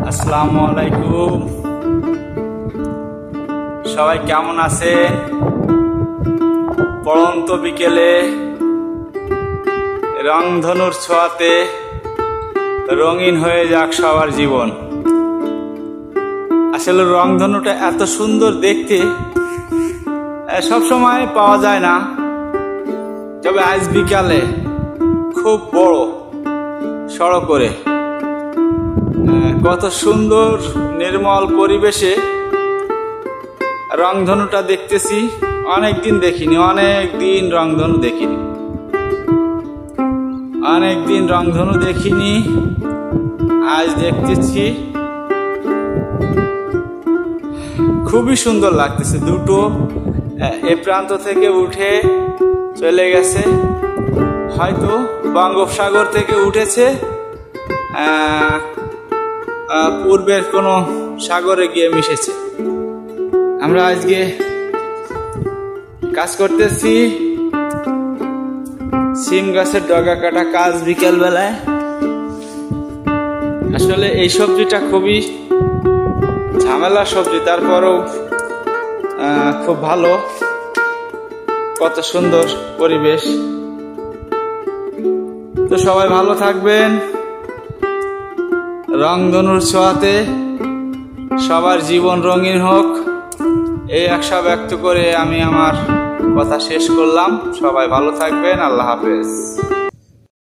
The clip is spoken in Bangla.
আসসালামু আলাইকুম। সবাই কেমন আছেন? পড়ন্ত বিকেলে রংধনুর ছোঁয়াতে রঙিন হয়ে যাক সবার জীবন। আসলে রংধনুটা এত সুন্দর দেখতে, সব সময় পাওয়া যায় না, তবে আজ বিকালে খুব বড় সড়ক করে কত সুন্দর নির্মল পরিবেশে রংধনুটা দেখতেছি। অনেকদিন দেখিনি, অনেকদিন রংধনু দেখিনি, আজ দেখতেছি। খুবই সুন্দর লাগতেছে। দুটো এ প্রান্ত থেকে উঠে চলে গেছে, হয়তো বঙ্গোপসাগর থেকে উঠেছে, পূর্বের কোনো সাগরে গিয়ে মিশেছে। আমরা আজকে কাজ করতেছি, সিম গাছের ডগা কাটা কাজ বিকেল বেলায়। আসলে এই সবজিটা খুবই ঝামেলার সবজি, তারপরও খুব ভালো। কত সুন্দর পরিবেশ। তো সবাই ভালো থাকবেন। রংধনুর ছোঁয়াতে সবার জীবন রঙিন হোক, এই আশা ব্যক্ত করে আমি আমার কথা শেষ করলাম। সবাই ভালো থাকবেন। আল্লাহ হাফেজ।